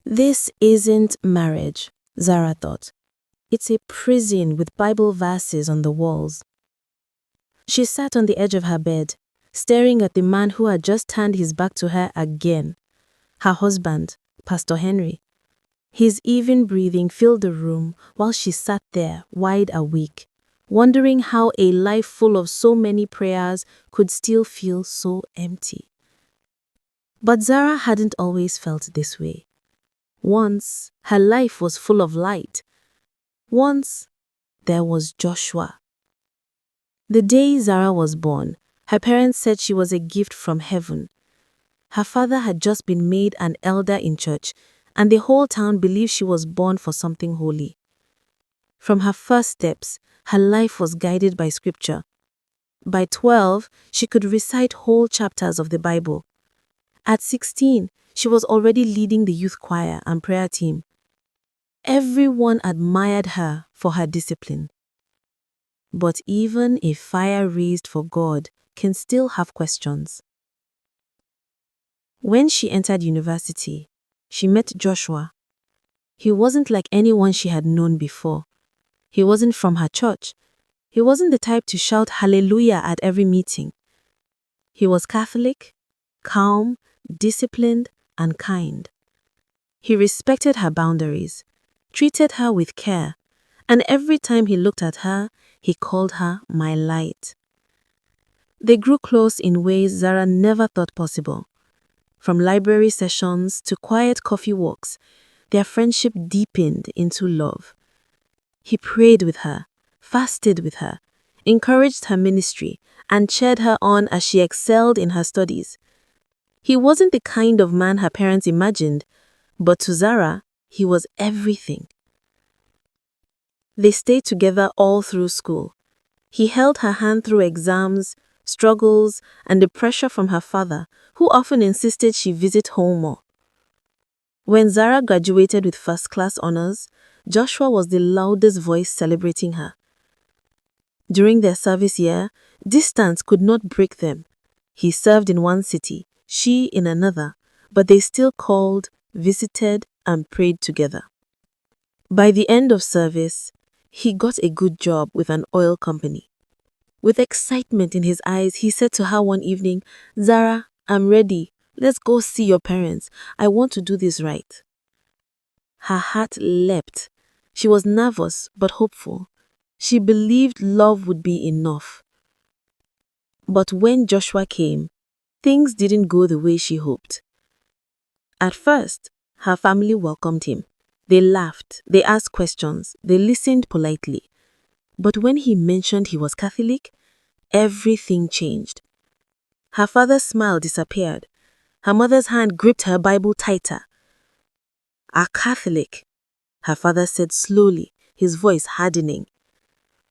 This isn't marriage, Zara thought. It's a prison with Bible verses on the walls. She sat on the edge of her bed, staring at the man who had just turned his back to her again. Her husband, Pastor Henry. His even breathing filled the room while she sat there, wide awake, wondering how a life full of so many prayers could still feel so empty. But Zara hadn't always felt this way. Once, her life was full of light. Once, there was Joshua. The day Zara was born, her parents said she was a gift from heaven. Her father had just been made an elder in church, and the whole town believed she was born for something holy. From her first steps, her life was guided by scripture. By 12, she could recite whole chapters of the Bible. At 16, she was already leading the youth choir and prayer team. Everyone admired her for her discipline. But even a fire raised for God can still have questions. When she entered university, she met Joshua. He wasn't like anyone she had known before. He wasn't from her church. He wasn't the type to shout hallelujah at every meeting. He was Catholic, calm, disciplined, and kind. He respected her boundaries, treated her with care, and every time he looked at her, he called her my light. They grew close in ways Zara never thought possible. From library sessions to quiet coffee walks, their friendship deepened into love. He prayed with her, fasted with her, encouraged her ministry, and cheered her on as she excelled in her studies. He wasn't the kind of man her parents imagined, but to Zara, he was everything. They stayed together all through school. He held her hand through exams, struggles, and the pressure from her father, who often insisted she visit home more. When Zara graduated with first-class honors, Joshua was the loudest voice celebrating her. During their service year, distance could not break them. He served in one city, she in another, but they still called, visited, and prayed together. By the end of service, he got a good job with an oil company. With excitement in his eyes, he said to her one evening, "Zara, I'm ready. Let's go see your parents. I want to do this right." Her heart leapt. She was nervous but hopeful. She believed love would be enough. But when Joshua came, things didn't go the way she hoped. At first, her family welcomed him. They laughed, they asked questions, they listened politely. But when he mentioned he was Catholic, everything changed. Her father's smile disappeared. Her mother's hand gripped her Bible tighter. "A Catholic," her father said slowly, his voice hardening.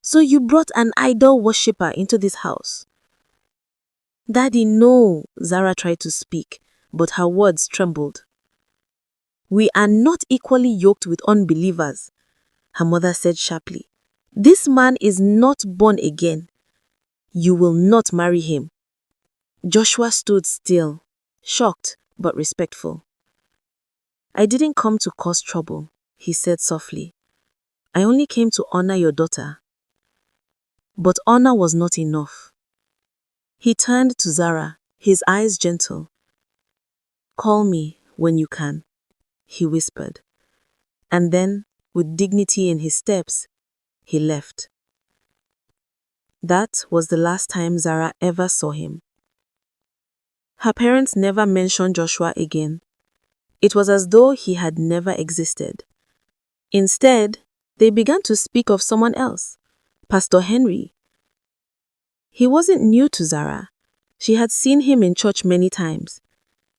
"So you brought an idol worshipper into this house?" "Daddy, no," Zara tried to speak, but her words trembled. "We are not equally yoked with unbelievers," her mother said sharply. "This man is not born again. You will not marry him." Joshua stood still, shocked but respectful. "I didn't come to cause trouble," he said softly. "I only came to honor your daughter." But honor was not enough. He turned to Zara, his eyes gentle. "Call me when you can," he whispered. And then, with dignity in his steps, he left. That was the last time Zara ever saw him. Her parents never mentioned Joshua again. It was as though he had never existed. Instead, they began to speak of someone else, Pastor Henry. He wasn't new to Zara. She had seen him in church many times.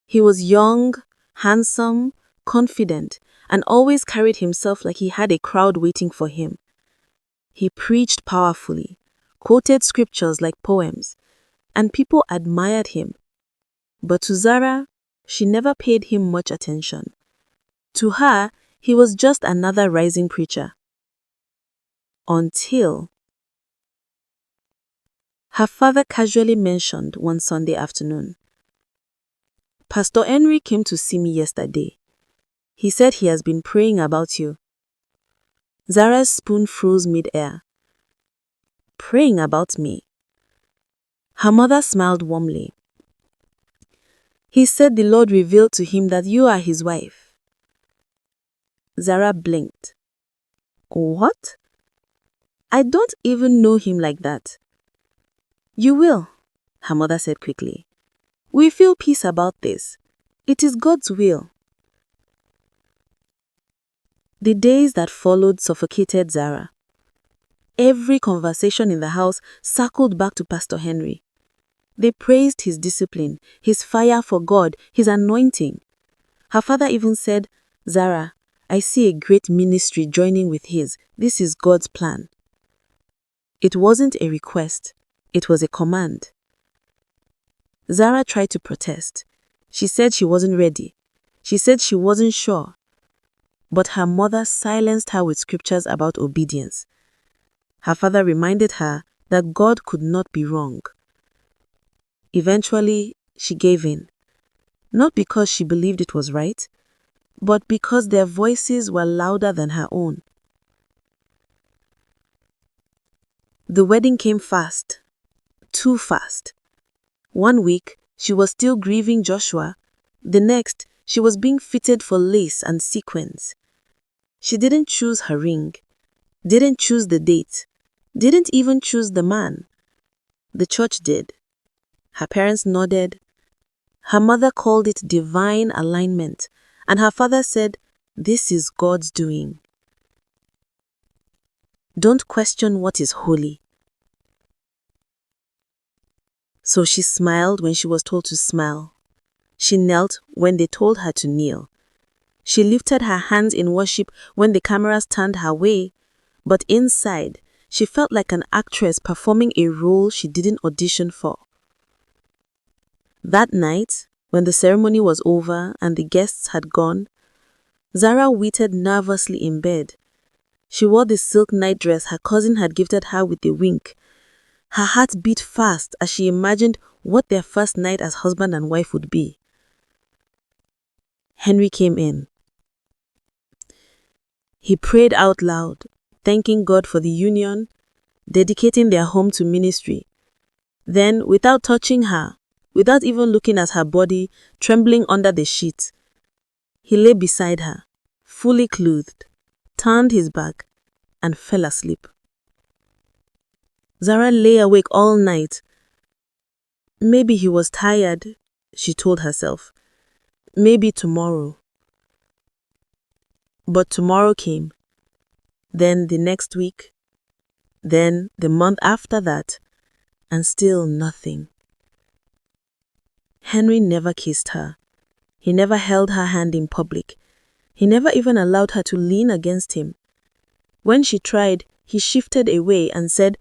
He was young, handsome, confident, and always carried himself like he had a crowd waiting for him. He preached powerfully, quoted scriptures like poems, and people admired him. But to Zara, she never paid him much attention. To her, he was just another rising preacher. Until her father casually mentioned one Sunday afternoon, "Pastor Henry came to see me yesterday. He said he has been praying about you. Zara's spoon froze mid-air. Praying about me? Her mother smiled warmly. He said the Lord revealed to him that you are his wife. Zara blinked. What? I don't even know him like that. You will, her mother said quickly. We feel peace about this. It is God's will. The days that followed suffocated Zara. Every conversation in the house circled back to Pastor Henry. They praised his discipline, his fire for God, his anointing. Her father even said, Zara, I see a great ministry joining with his. This is God's plan. It wasn't a request. It was a command. Zara tried to protest. She said she wasn't ready. She said she wasn't sure. But her mother silenced her with scriptures about obedience. Her father reminded her that God could not be wrong. Eventually, she gave in. Not because she believed it was right, but because their voices were louder than her own. The wedding came fast. Too fast. 1 week, she was still grieving Joshua. The next, she was being fitted for lace and sequins. She didn't choose her ring, didn't choose the date, didn't even choose the man. The church did. Her parents nodded. Her mother called it divine alignment, and her father said, this is God's doing. Don't question what is holy. So she smiled when she was told to smile. She knelt when they told her to kneel. She lifted her hands in worship when the cameras turned her way, but inside, she felt like an actress performing a role she didn't audition for. That night, when the ceremony was over and the guests had gone, Zara waited nervously in bed. She wore the silk nightdress her cousin had gifted her with a wink. Her heart beat fast as she imagined what their first night as husband and wife would be. Henry came in. He prayed out loud, thanking God for the union, dedicating their home to ministry. Then, without touching her, without even looking at her body trembling under the sheet, he lay beside her, fully clothed, turned his back, and fell asleep. Zara lay awake all night. Maybe he was tired, she told herself. Maybe tomorrow. But tomorrow came. Then the next week. Then the month after that. And still nothing. Henry never kissed her. He never held her hand in public. He never even allowed her to lean against him. When she tried, he shifted away and said,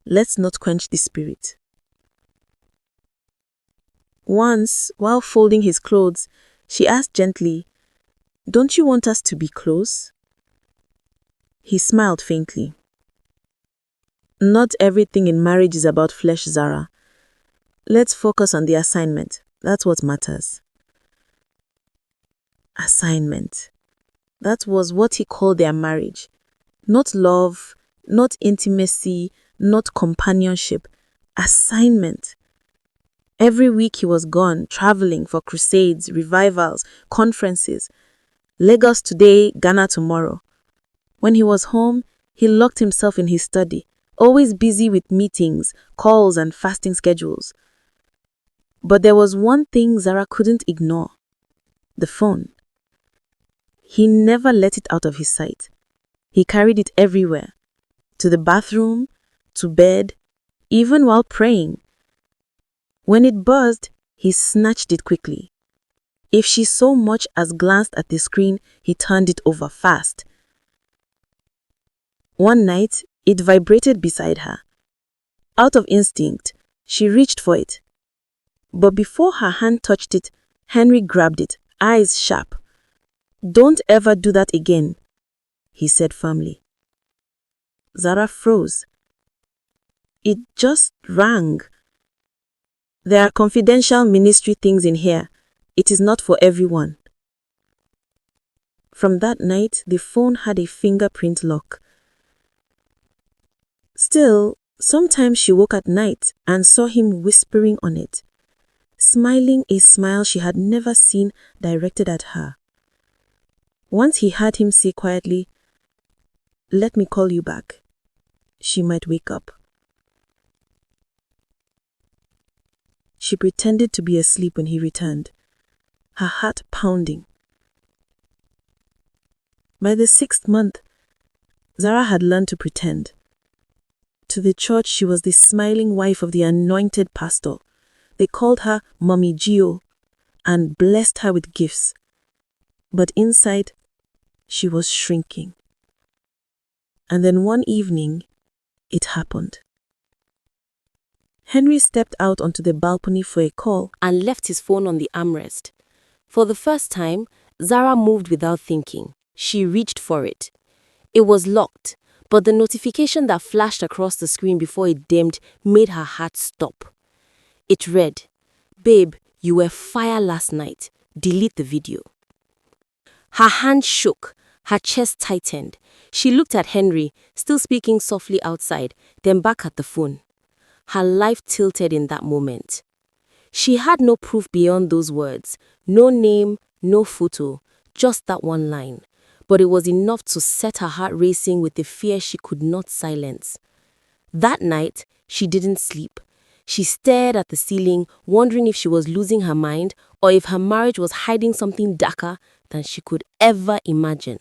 let's not quench the spirit. Once, while folding his clothes, she asked gently, don't you want us to be close? He smiled faintly. Not everything in marriage is about flesh, Zara. Let's focus on the assignment. That's what matters. Assignment. That was what he called their marriage. Not love, not intimacy, not companionship. Assignment. Every week he was gone, traveling for crusades, revivals, conferences. Lagos today, Ghana tomorrow. When he was home, he locked himself in his study, always busy with meetings, calls, and fasting schedules. But there was one thing Zara couldn't ignore: the phone. He never let it out of his sight. He carried it everywhere, to the bathroom, to bed, even while praying. When it buzzed, he snatched it quickly. If she so much as glanced at the screen, he turned it over fast. One night, it vibrated beside her. Out of instinct, she reached for it. But before her hand touched it, Henry grabbed it, eyes sharp. Don't ever do that again, he said firmly. Zara froze. It just rang. There are confidential ministry things in here. It is not for everyone. From that night, the phone had a fingerprint lock. Still, sometimes she woke at night and saw him whispering on it, smiling a smile she had never seen directed at her. Once he heard him say quietly, "Let me call you back," she might wake up. She pretended to be asleep when he returned, her heart pounding. By the 6th month, Zara had learned to pretend. To the church, she was the smiling wife of the anointed pastor. They called her Mommy Gio and blessed her with gifts. But inside, she was shrinking. And then one evening, it happened. Henry stepped out onto the balcony for a call and left his phone on the armrest. For the first time, Zara moved without thinking. She reached for it. It was locked, but the notification that flashed across the screen before it dimmed made her heart stop. It read, "Babe, you were fire last night. Delete the video." Her hand shook, her chest tightened. She looked at Henry, still speaking softly outside, then back at the phone. Her life tilted in that moment. She had no proof beyond those words, no name, no photo, just that one line. But it was enough to set her heart racing with the fear she could not silence. That night, she didn't sleep. She stared at the ceiling, wondering if she was losing her mind or if her marriage was hiding something darker than she could ever imagine.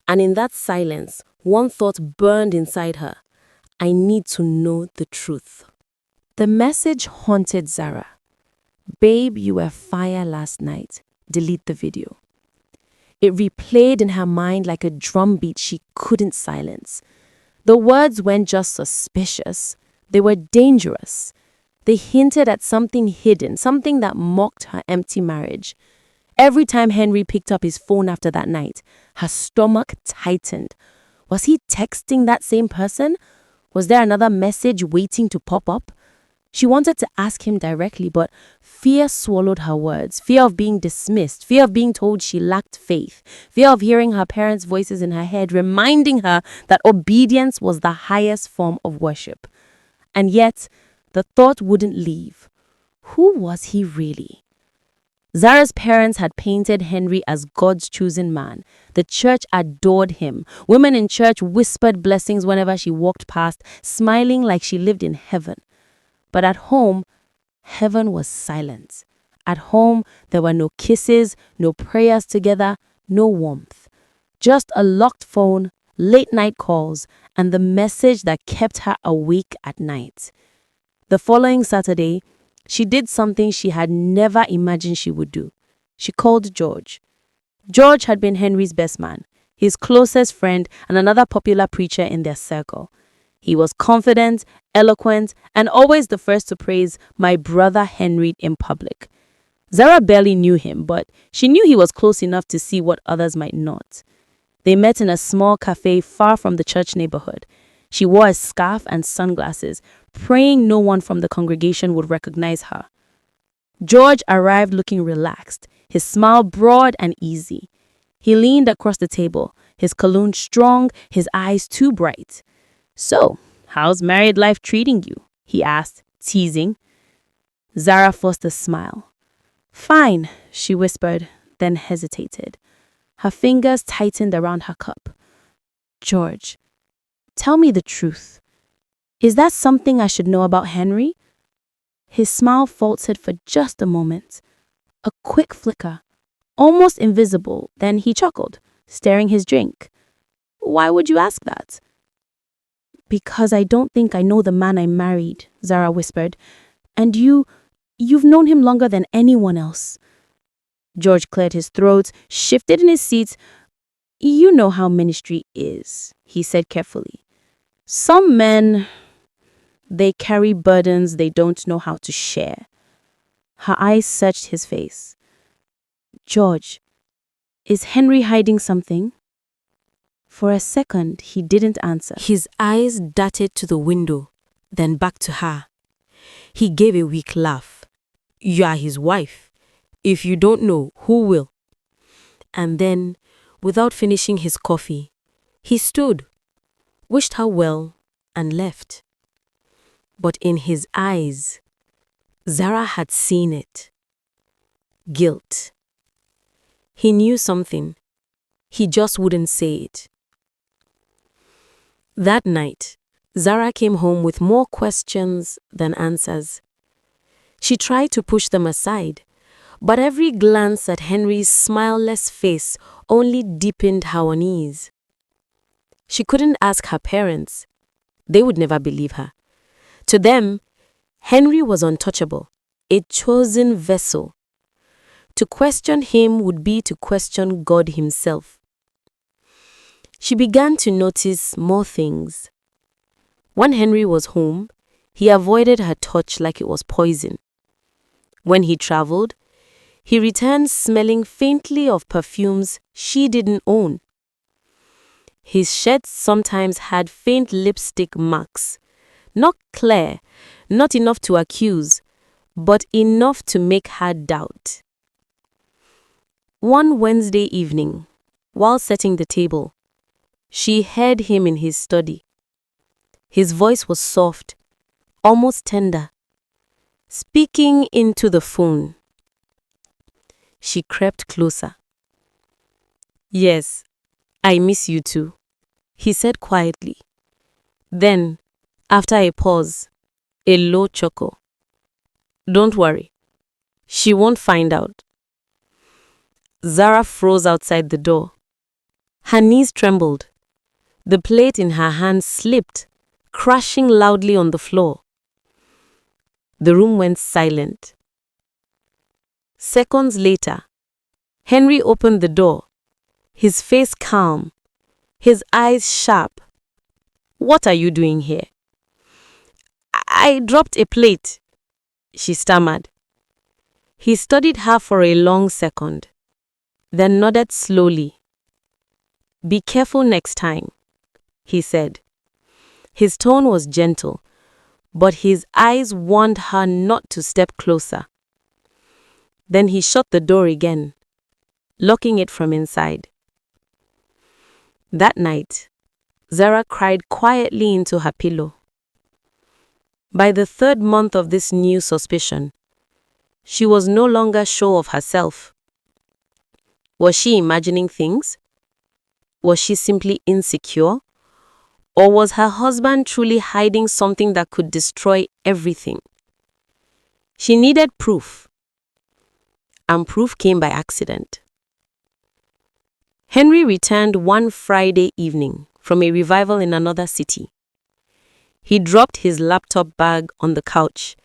And in that silence, one thought burned inside her. I need to know the truth. The message haunted Zara. "Babe, you were fire last night. Delete the video." It replayed in her mind like a drumbeat she couldn't silence. The words weren't just suspicious, they were dangerous. They hinted at something hidden, something that mocked her empty marriage. Every time Henry picked up his phone after that night, her stomach tightened. Was he texting that same person? Was there another message waiting to pop up? She wanted to ask him directly, but fear swallowed her words. Fear of being dismissed, fear of being told she lacked faith, fear of hearing her parents' voices in her head reminding her that obedience was the highest form of worship. And yet, the thought wouldn't leave. Who was he really? Zara's parents had painted Henry as God's chosen man. The church adored him. Women in church whispered blessings whenever she walked past, smiling like she lived in heaven. But at home, heaven was silent. At home, there were no kisses, no prayers together, no warmth. Just a locked phone, late night calls, and the message that kept her awake at night. The following Saturday, she did something she had never imagined she would do. She called George. George had been Henry's best man, his closest friend, and another popular preacher in their circle. He was confident, eloquent, and always the first to praise my brother Henry in public. Zara barely knew him, but she knew he was close enough to see what others might not. They met in a small cafe far from the church neighborhood. She wore a scarf and sunglasses, praying no one from the congregation would recognize her. George arrived looking relaxed, his smile broad and easy. He leaned across the table, his cologne strong, his eyes too bright. "So, how's married life treating you?" he asked, teasing. Zara forced a smile. "Fine," she whispered, then hesitated. Her fingers tightened around her cup. "George, tell me the truth. Is that something I should know about Henry?" His smile faltered for just a moment. A quick flicker, almost invisible, then he chuckled, stirring his drink. "Why would you ask that?" "Because I don't think I know the man I married," Zara whispered. "And you've known him longer than anyone else." George cleared his throat, shifted in his seat. "You know how ministry is," he said carefully. "Some men, they carry burdens they don't know how to share." Her eyes searched his face. "George, is Henry hiding something?" For a second, he didn't answer. His eyes darted to the window, then back to her. He gave a weak laugh. "You are his wife. If you don't know, who will?" And then, Without finishing his coffee, he stood, wished her well, and left. But in his eyes, Zara had seen it. Guilt. He knew something. He just wouldn't say it. That night, Zara came home with more questions than answers. She tried to push them aside, but every glance at Henry's smileless face only deepened her unease. She couldn't ask her parents. They would never believe her. To them, Henry was untouchable, a chosen vessel. To question him would be to question God himself. She began to notice more things. When Henry was home, he avoided her touch like it was poison. When he traveled, he returned smelling faintly of perfumes she didn't own. His shirts sometimes had faint lipstick marks, not clear, not enough to accuse, but enough to make her doubt. One Wednesday evening, while setting the table, she heard him in his study. His voice was soft, almost tender, speaking into the phone. She crept closer. "Yes, I miss you too," he said quietly. Then, after a pause, a low chuckle. "Don't worry, she won't find out." Zara froze outside the door. Her knees trembled. The plate in her hand slipped, crashing loudly on the floor. The room went silent. Seconds later, Henry opened the door, his face calm, his eyes sharp. "What are you doing here?" I dropped a plate," she stammered. He studied her for a long second, then nodded slowly. "Be careful next time," he said. His tone was gentle, but his eyes warned her not to step closer. Then he shut the door again, locking it from inside. That night, Zara cried quietly into her pillow. By the third month of this new suspicion, she was no longer sure of herself. Was she imagining things? Was she simply insecure? Or was her husband truly hiding something that could destroy everything? She needed proof. And proof came by accident. Henry returned one Friday evening from a revival in another city. He dropped his laptop bag on the couch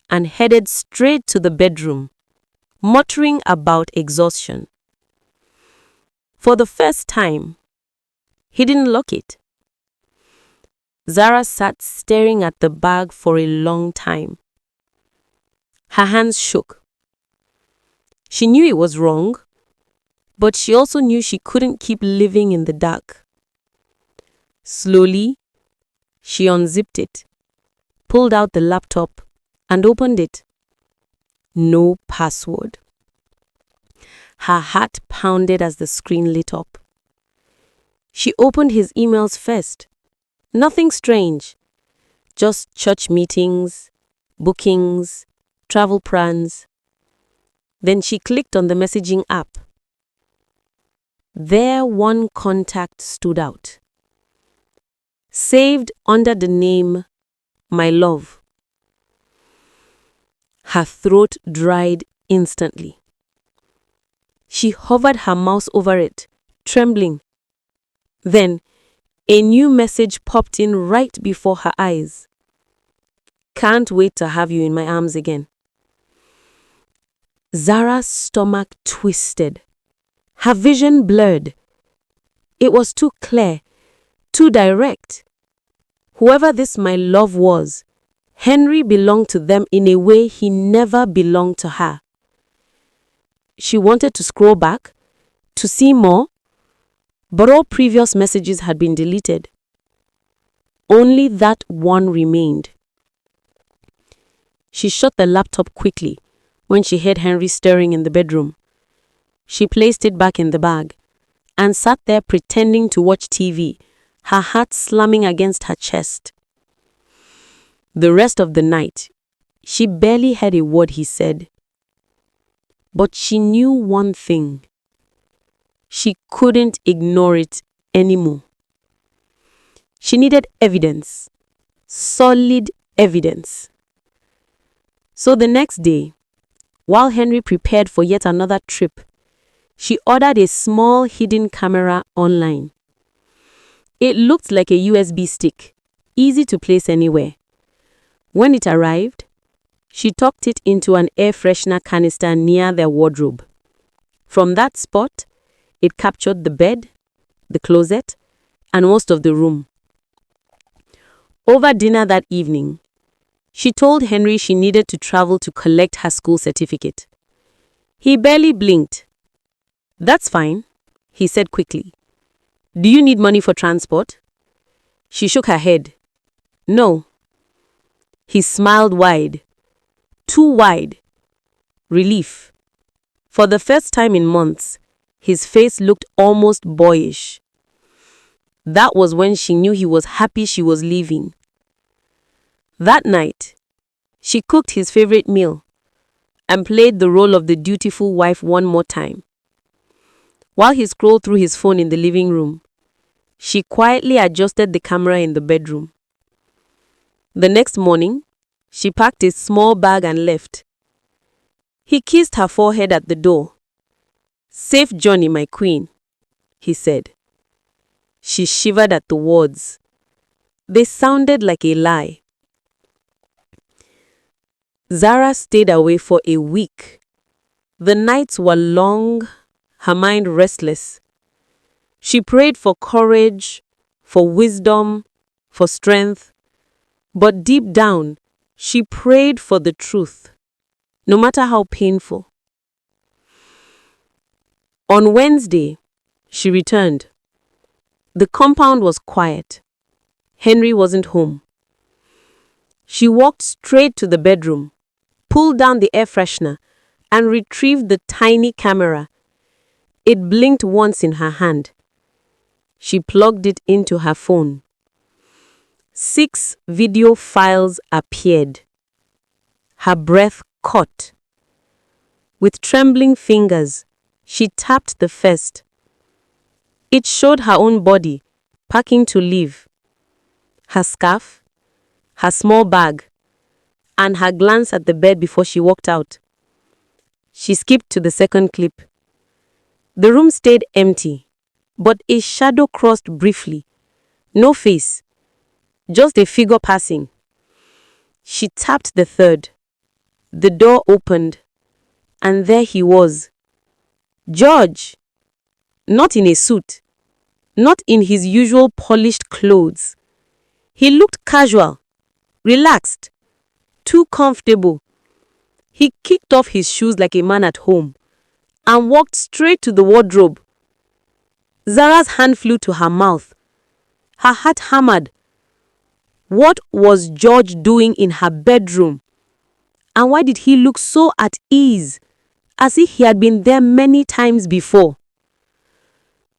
and headed straight to the bedroom, muttering about exhaustion. For the first time, he didn't lock it. Zara sat staring at the bag for a long time. Her hands shook. She knew it was wrong, but she also knew she couldn't keep living in the dark. Slowly, she unzipped it, pulled out the laptop, and opened it. No password. Her heart pounded as the screen lit up. She opened his emails first. Nothing strange, just church meetings, bookings, travel plans. Then she clicked on the messaging app. There, one contact stood out. Saved under the name, My Love. Her throat dried instantly. She hovered her mouse over it, trembling. Then, a new message popped in right before her eyes. Can't wait to have you in my arms again. Zara's stomach twisted. Her vision blurred. It was too clear, too direct. Whoever this my love was, Henry belonged to them in a way he never belonged to her. She wanted to scroll back, to see more, but all previous messages had been deleted. Only that one remained. She shut the laptop quickly when she heard Henry stirring in the bedroom. She placed it back in the bag and sat there pretending to watch TV, her heart slamming against her chest. The rest of the night, she barely heard a word he said. But she knew one thing. She couldn't ignore it anymore. She needed evidence. Solid evidence. So the next day, while Henry prepared for yet another trip, she ordered a small hidden camera online. It looked like a USB stick, easy to place anywhere. When it arrived, she tucked it into an air freshener canister near their wardrobe. From that spot, it captured the bed, the closet, and most of the room. Over dinner that evening, she told Henry she needed to travel to collect her school certificate. He barely blinked. "That's fine," he said quickly. "Do you need money for transport?" She shook her head. "No." He smiled wide. Too wide. Relief. For the first time in months, his face looked almost boyish. That was when she knew he was happy she was leaving. That night, she cooked his favorite meal and played the role of the dutiful wife one more time. While he scrolled through his phone in the living room, she quietly adjusted the camera in the bedroom. The next morning, she packed a small bag and left. He kissed her forehead at the door. "Safe journey, my queen," he said. She shivered at the words. They sounded like a lie. Zara stayed away for a week. The nights were long, her mind restless. She prayed for courage, for wisdom, for strength. But deep down, she prayed for the truth, no matter how painful. On Wednesday, she returned. The compound was quiet. Henry wasn't home. She walked straight to the bedroom, pulled down the air freshener, and retrieved the tiny camera. It blinked once in her hand. She plugged it into her phone. 6 video files appeared. Her breath caught. With trembling fingers, she tapped the first. It showed her own body, packing to leave. Her scarf, her small bag, and her glance at the bed before she walked out. She skipped to the second clip. The room stayed empty, but a shadow crossed briefly. No face, just a figure passing. She tapped the third. The door opened, and there he was. George! Not in a suit, not in his usual polished clothes. He looked casual, relaxed, too comfortable. He kicked off his shoes like a man at home and walked straight to the wardrobe. Zara's hand flew to her mouth. Her heart hammered. What was George doing in her bedroom? And why did he look so at ease, as if he had been there many times before?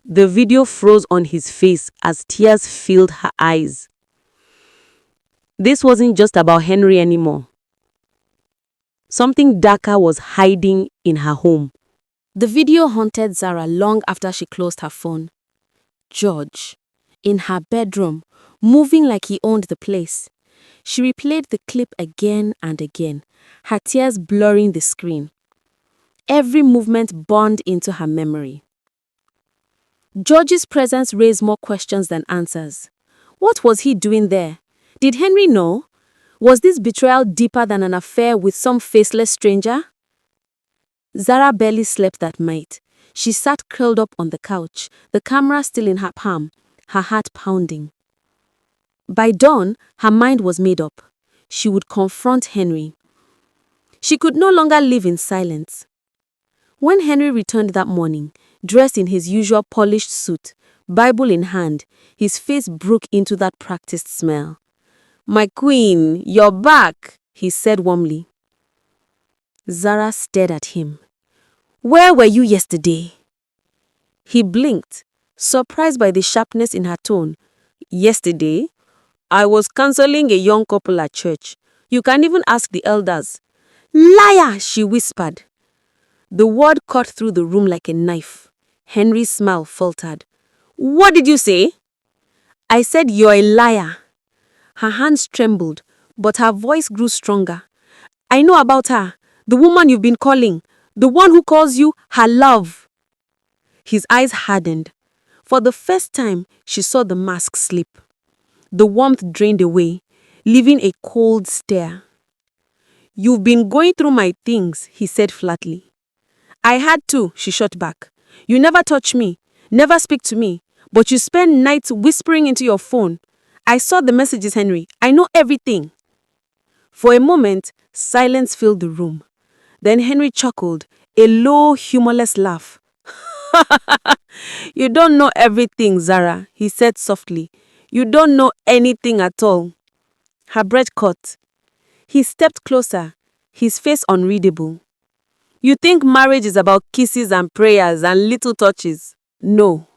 The video froze on his face as tears filled her eyes. This wasn't just about Henry anymore. Something darker was hiding in her home. The video haunted Zara long after she closed her phone. George, in her bedroom, moving like he owned the place. She replayed the clip again and again, her tears blurring the screen. Every movement burned into her memory. George's presence raised more questions than answers. What was he doing there? Did Henry know? Was this betrayal deeper than an affair with some faceless stranger? Zara barely slept that night. She sat curled up on the couch, the camera still in her palm, her heart pounding. By dawn, her mind was made up. She would confront Henry. She could no longer live in silence. When Henry returned that morning, dressed in his usual polished suit, Bible in hand, his face broke into that practiced smile. "My queen, you're back," he said warmly. Zara stared at him. "Where were you yesterday?" He blinked, surprised by the sharpness in her tone. Yesterday, I was counseling a young couple at church. You can even ask the elders. Liar, she whispered. The word cut through the room like a knife. Henry's smile faltered. What did you say? I said you're a liar. Her hands trembled, but her voice grew stronger. I know about her, the woman you've been calling, the one who calls you her love. His eyes hardened. For the first time, she saw the mask slip. The warmth drained away, leaving a cold stare. You've been going through my things, he said flatly. I had to, she shot back. You never touch me, never speak to me, but you spend nights whispering into your phone. I saw the messages, Henry. I know everything. For a moment, silence filled the room. Then Henry chuckled, a low, humorless laugh. You don't know everything, Zara, he said softly. You don't know anything at all. Her breath caught. He stepped closer, his face unreadable. You think marriage is about kisses and prayers and little touches? No.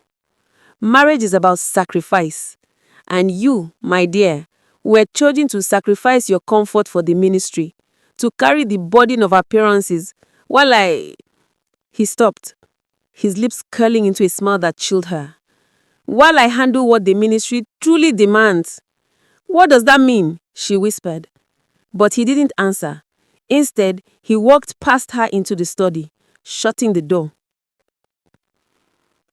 Marriage is about sacrifice. And you, my dear, were chosen to sacrifice your comfort for the ministry, to carry the burden of appearances, while He stopped, his lips curling into a smile that chilled her. While I handle what the ministry truly demands. What does that mean? She whispered. But he didn't answer. Instead, he walked past her into the study, shutting the door.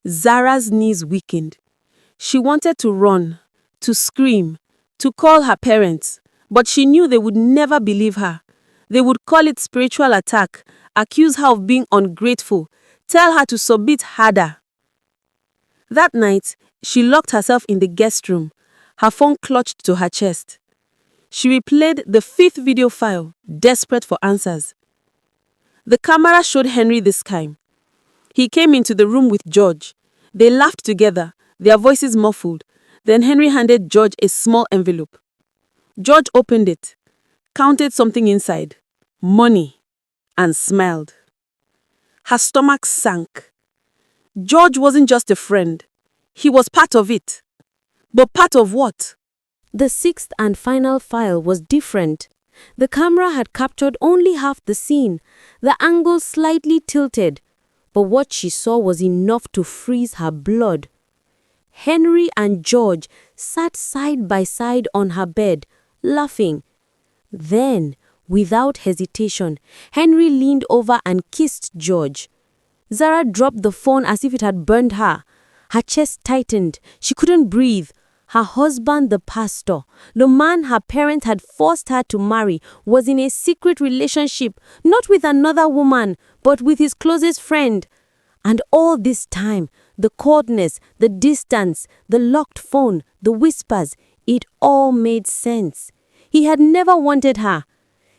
Zara's knees weakened. She wanted to run, to scream, to call her parents, but she knew they would never believe her. They would call it spiritual attack, accuse her of being ungrateful, tell her to submit harder. That night, she locked herself in the guest room, her phone clutched to her chest. She replayed the 5th video file, desperate for answers. The camera showed Henry this time. He came into the room with George. They laughed together, their voices muffled. Then Henry handed George a small envelope. George opened it, counted something inside, money, and smiled. Her stomach sank. George wasn't just a friend. He was part of it. But part of what? The 6th and final file was different. The camera had captured only half the scene, the angle slightly tilted. But what she saw was enough to freeze her blood. Henry and George sat side by side on her bed, laughing. Then, without hesitation, Henry leaned over and kissed George. Zara dropped the phone as if it had burned her. Her chest tightened. She couldn't breathe. Her husband, the pastor, the man her parents had forced her to marry, was in a secret relationship, not with another woman, but with his closest friend. And all this time, the coldness, the distance, the locked phone, the whispers, it all made sense. He had never wanted her.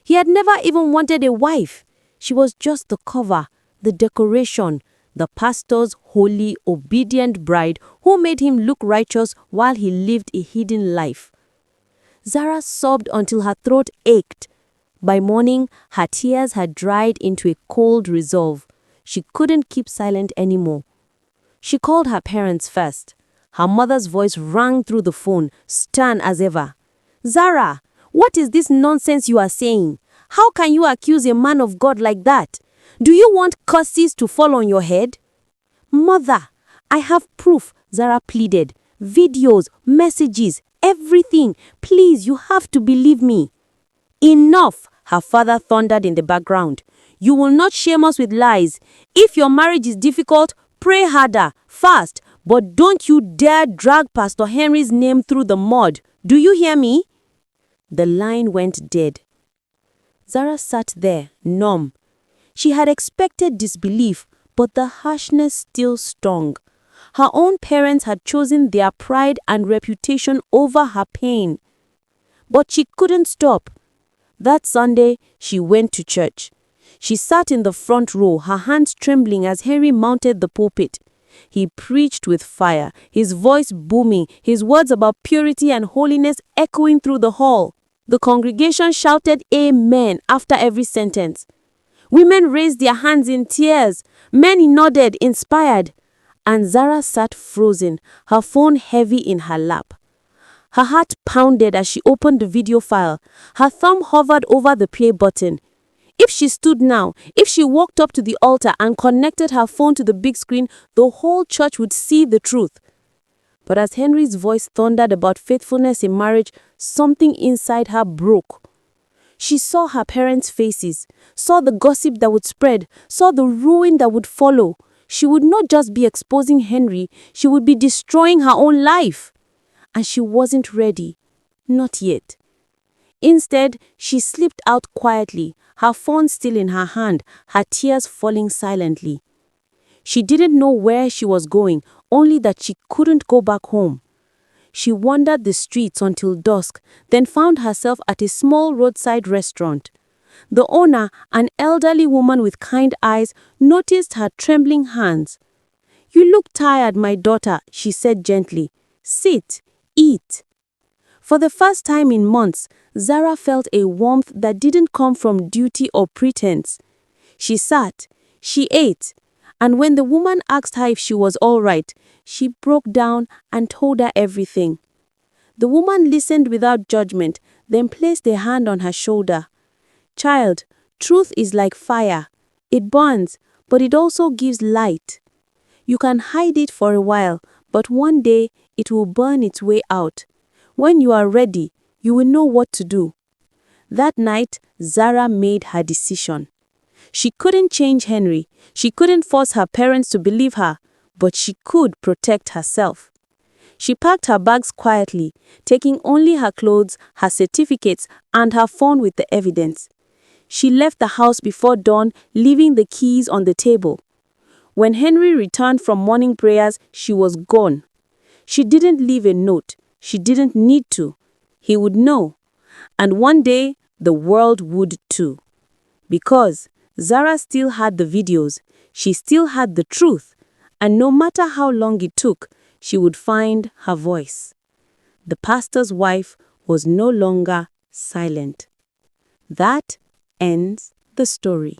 He had never even wanted a wife. She was just the cover, the decoration, the pastor's holy, obedient bride who made him look righteous while he lived a hidden life. Zara sobbed until her throat ached. By morning, her tears had dried into a cold resolve. She couldn't keep silent anymore. She called her parents first. Her mother's voice rang through the phone, stern as ever. Zara, what is this nonsense you are saying? How can you accuse a man of God like that? Do you want curses to fall on your head? Mother, I have proof, Zara pleaded. Videos, messages, everything. Please, you have to believe me. Enough, her father thundered in the background. You will not shame us with lies. If your marriage is difficult, pray harder, fast, but don't you dare drag Pastor Henry's name through the mud. Do you hear me? The line went dead. Zara sat there, numb. She had expected disbelief, but the harshness still stung. Her own parents had chosen their pride and reputation over her pain. But she couldn't stop. That Sunday, she went to church. She sat in the front row, her hands trembling as Henry mounted the pulpit. He preached with fire, his voice booming, his words about purity and holiness echoing through the hall. The congregation shouted amen after every sentence. Women raised their hands in tears. Men nodded, inspired. And Zara sat frozen, her phone heavy in her lap. Her heart pounded as she opened the video file. Her thumb hovered over the play button. If she stood now, if she walked up to the altar and connected her phone to the big screen, the whole church would see the truth. But as Henry's voice thundered about faithfulness in marriage, something inside her broke. She saw her parents' faces, saw the gossip that would spread, saw the ruin that would follow. She would not just be exposing Henry, she would be destroying her own life. And she wasn't ready. Not yet. Instead, she slipped out quietly, her phone still in her hand, her tears falling silently. She didn't know where she was going, only that she couldn't go back home. She wandered the streets until dusk, then found herself at a small roadside restaurant. The owner, an elderly woman with kind eyes, noticed her trembling hands. "You look tired, my daughter," she said gently. "Sit, eat." For the first time in months, Zara felt a warmth that didn't come from duty or pretense. She sat, she ate, and when the woman asked her if she was all right, she broke down and told her everything. The woman listened without judgment, then placed a hand on her shoulder. "Child, truth is like fire. It burns, but it also gives light. You can hide it for a while, but one day it will burn its way out. When you are ready, you will know what to do." That night, Zara made her decision. She couldn't change Henry, she couldn't force her parents to believe her, but she could protect herself. She packed her bags quietly, taking only her clothes, her certificates, and her phone with the evidence. She left the house before dawn, leaving the keys on the table. When Henry returned from morning prayers, she was gone. She didn't leave a note. She didn't need to. He would know. And one day, the world would too. Because Zara still had the videos, she still had the truth, and no matter how long it took, she would find her voice. The pastor's wife was no longer silent. That ends the story.